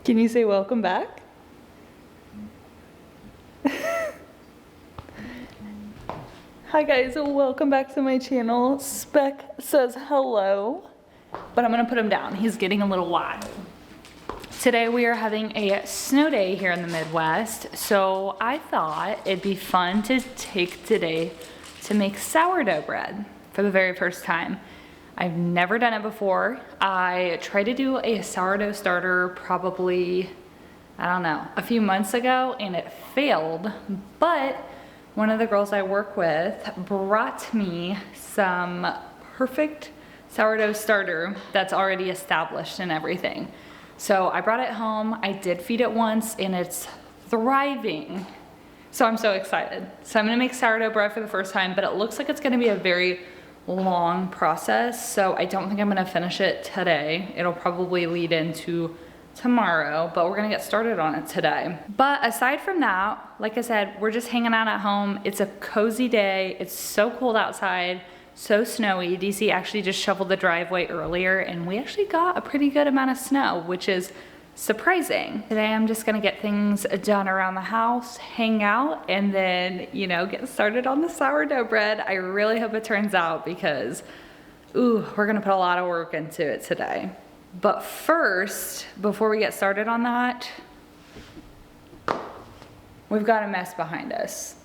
Can you say welcome back? Hi guys, welcome back to my channel. Spec says hello, but I'm gonna put him down. He's getting a little wild. Today we are having a snow day here in the Midwest, so I thought it'd be fun to take today to make sourdough bread for the very first time. I've never done it before. I tried to do a sourdough starter probably, I don't know, a few months ago, and it failed, but one of the girls I work with brought me some perfect sourdough starter that's already established and everything. So I brought it home, I did feed it once, and it's thriving. So I'm so excited. So I'm gonna make sourdough bread for the first time, but it looks like it's gonna be a very long process, so I don't think I'm gonna finish it today. It'll probably lead into tomorrow, but we're gonna get started on it today. But aside from that, like I said, we're just hanging out at home. It's a cozy day. It's so cold outside, so snowy. DC actually just shoveled the driveway earlier, and we actually got a pretty good amount of snow, which is surprising. Today I'm just gonna get things done around the house, hang out, and then, you know, get started on the sourdough bread. I really hope it turns out because, ooh, we're gonna put a lot of work into it today. But first, before we get started on that, we've got a mess behind us.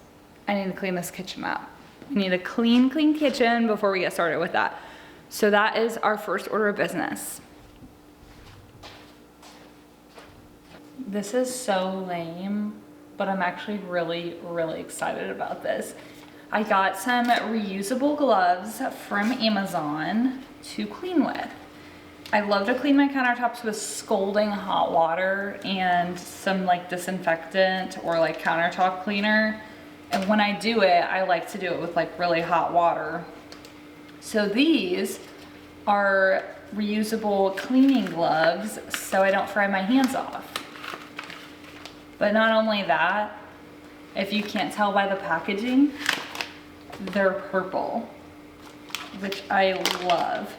I need to clean this kitchen up. We need a clean kitchen before we get started with that. So that is our first order of business. This is so lame, but I'm actually really excited about this. I got some reusable gloves from Amazon to clean with. I love to clean my countertops with scalding hot water and some like disinfectant or like countertop cleaner. And when I do it, I like to do it with like really hot water. So these are reusable cleaning gloves so I don't fry my hands off. But not only that, if you can't tell by the packaging, they're purple, which I love.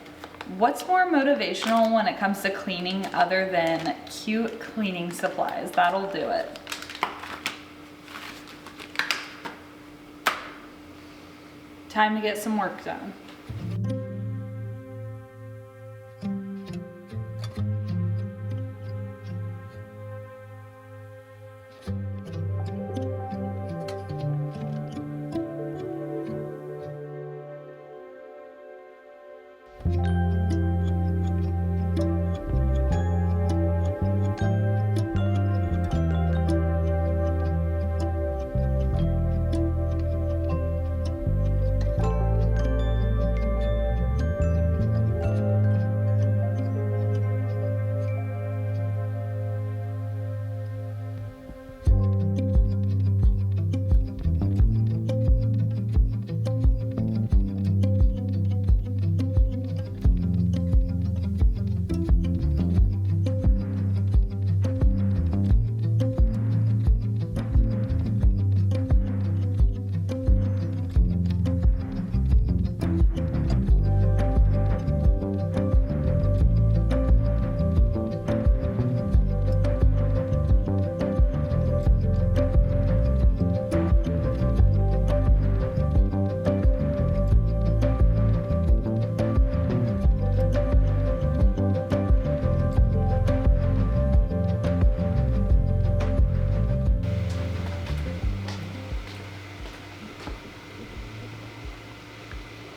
What's more motivational when it comes to cleaning other than cute cleaning supplies? That'll do it. Time to get some work done.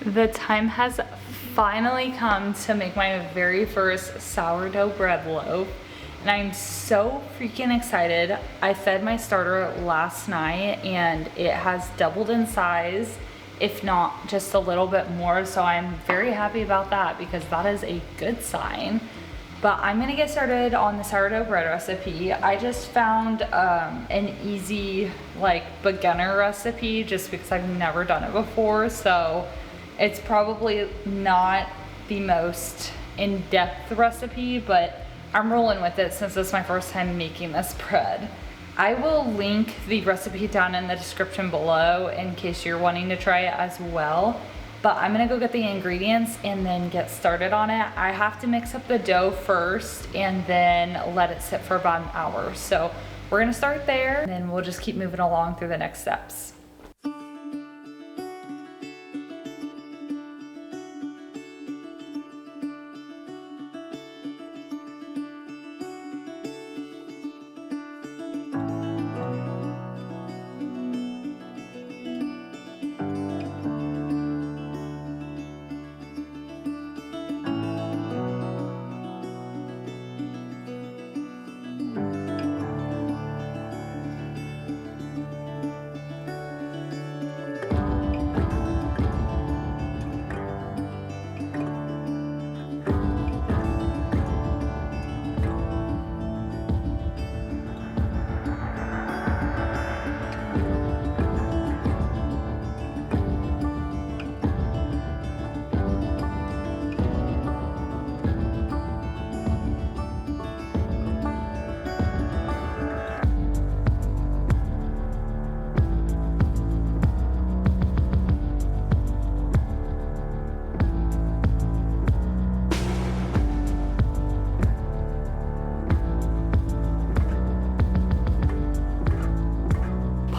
The time has finally come to make my very first sourdough bread loaf, and I'm so freaking excited. I fed my starter last night and it has doubled in size, if not just a little bit more, so I'm very happy about that because that is a good sign. But I'm gonna get started on the sourdough bread recipe. I just found an easy like beginner recipe just because I've never done it before, so it's probably not the most in-depth recipe, but I'm rolling with it since it's my first time making this bread. I will link the recipe down in the description below in case you're wanting to try it as well. But I'm gonna go get the ingredients and then get started on it. I have to mix up the dough first and then let it sit for about an hour. So we're gonna start there and then we'll just keep moving along through the next steps.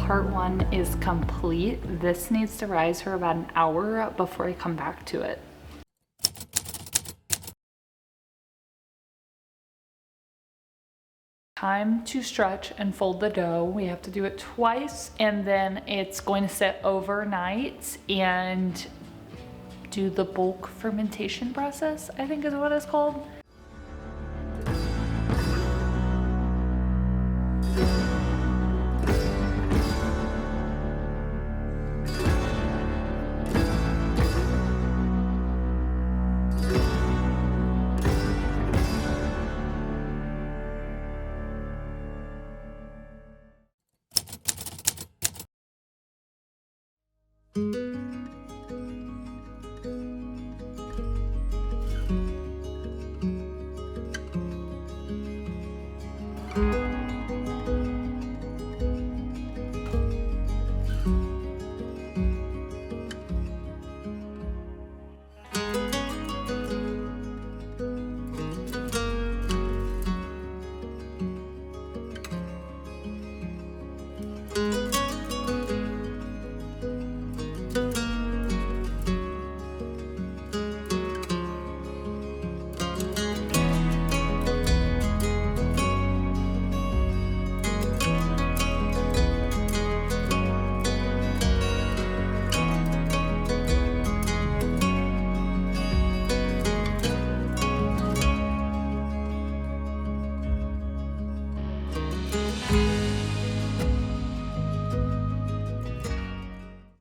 Part one is complete. This needs to rise for about an hour before I come back to it. Time to stretch and fold the dough. We have to do it twice and then it's going to sit overnight and do the bulk fermentation process, I think is what it's called.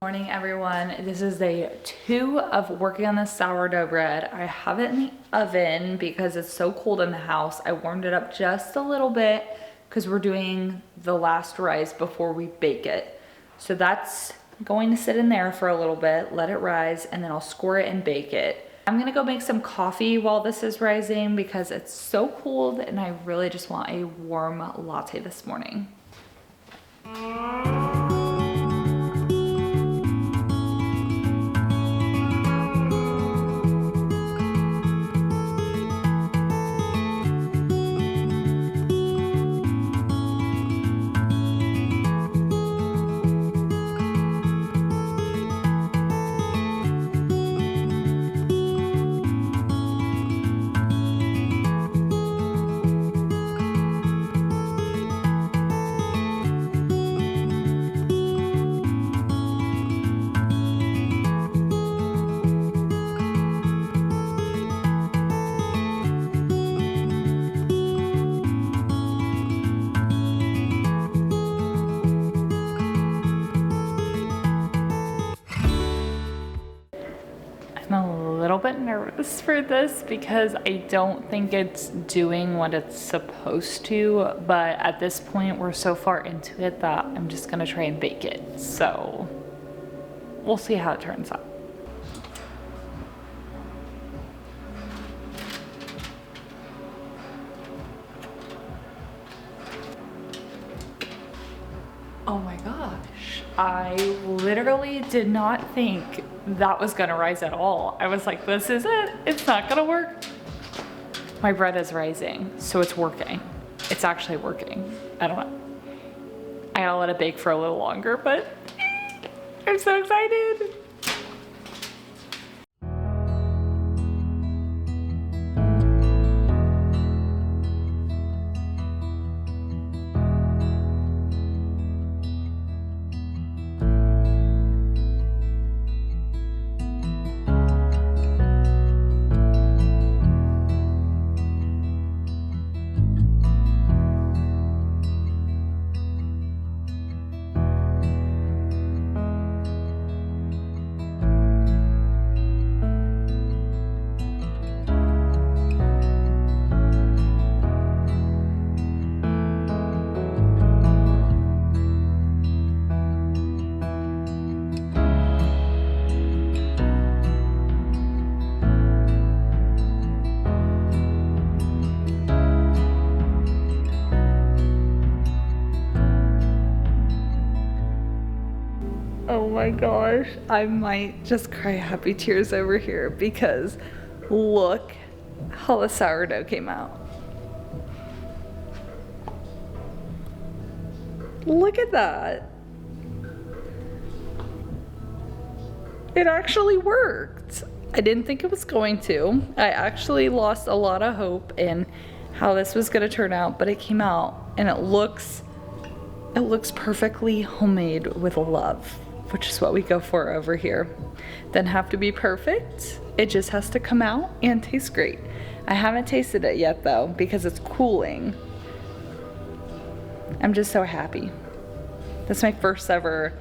Morning everyone, this is day 2 of working on this sourdough bread. I have it in the oven because it's so cold in the house. I warmed it up just a little bit because we're doing the last rise before we bake it. So that's going to sit in there for a little bit, let it rise, and then I'll score it and bake it. I'm gonna go make some coffee while this is rising because it's so cold and I really just want a warm latte this morning. A little bit nervous for this because I don't think it's doing what it's supposed to, but at this point we're so far into it that I'm just gonna try and bake it. So we'll see how it turns out. Oh my gosh. I literally did not think that was gonna rise at all. I was like, this is it. It's not gonna work. My bread is rising, so it's working. It's actually working. I don't know. I gotta let it bake for a little longer, but I'm so excited. Oh my gosh, I might just cry happy tears over here because look how the sourdough came out. Look at that. It actually worked. I didn't think it was going to. I actually lost a lot of hope in how this was gonna turn out, but it came out and it looks perfectly homemade with love, which is what we go for over here. Doesn't have to be perfect. It just has to come out and taste great. I haven't tasted it yet though because it's cooling. I'm just so happy. That's my first ever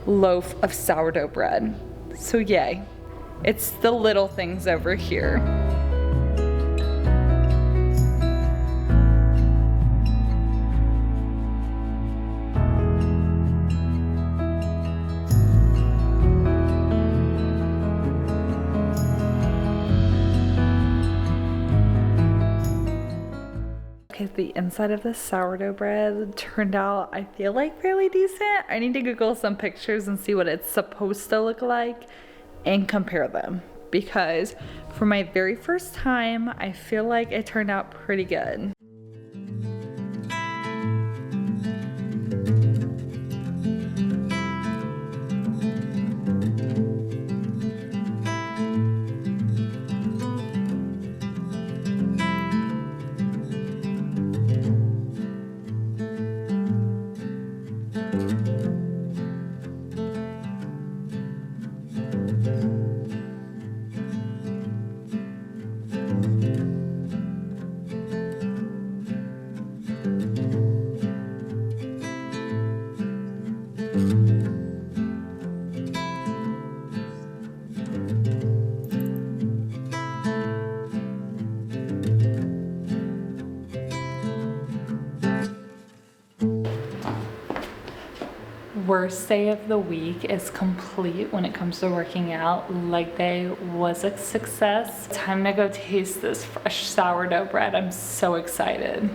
loaf of sourdough bread. So yay. It's the little things over here. The inside of the sourdough bread turned out, I feel like, fairly decent. I need to Google some pictures and see what it's supposed to look like and compare them, because for my very first time, I feel like it turned out pretty good. Worst day of the week is complete when it comes to working out. Leg day was a success. Time to go taste this fresh sourdough bread. I'm so excited.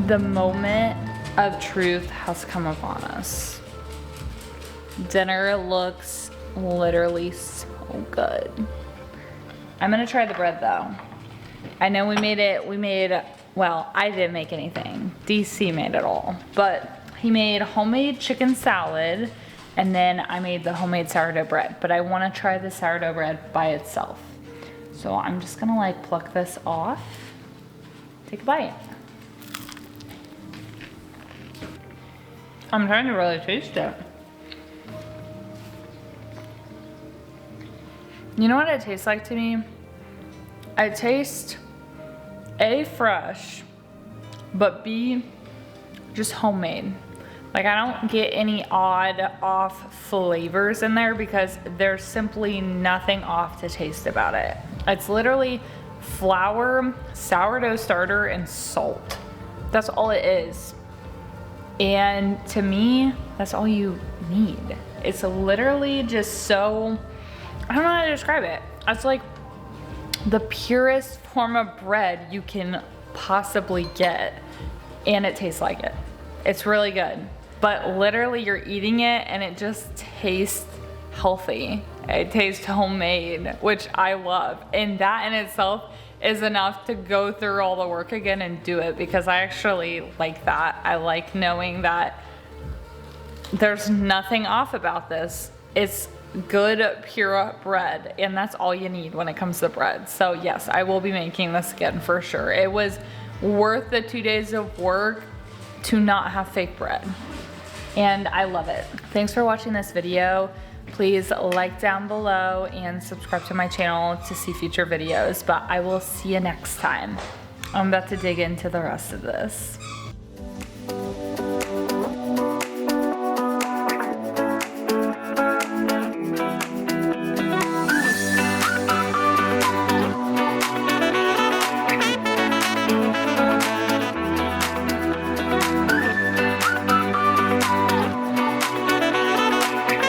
The moment of truth has come upon us. Dinner looks literally so good. I'm gonna try the bread though. I know we made, well, I didn't make anything. DC made it all, but he made homemade chicken salad and then I made the homemade sourdough bread, but I wanna try the sourdough bread by itself. So I'm just gonna like pluck this off, take a bite. I'm trying to really taste it. You know what it tastes like to me? I taste A, fresh, but B, just homemade. Like I don't get any odd off flavors in there because there's simply nothing off to taste about it. It's literally flour, sourdough starter, and salt. That's all it is. And to me, that's all you need. It's literally just so, I don't know how to describe it. It's like the purest form of bread you can possibly get, and it tastes like it. It's really good. But literally you're eating it and it just tastes healthy. It tastes homemade, which I love. And that in itself is enough to go through all the work again and do it, because I actually like that. I like knowing that there's nothing off about this. It's good, pure bread, and that's all you need when it comes to bread. So yes, I will be making this again for sure. It was worth the 2 days of work to not have fake bread, and I love it. Thanks for watching this video. Please like down below and subscribe to my channel to see future videos, but I will see you next time. I'm about to dig into the rest of this.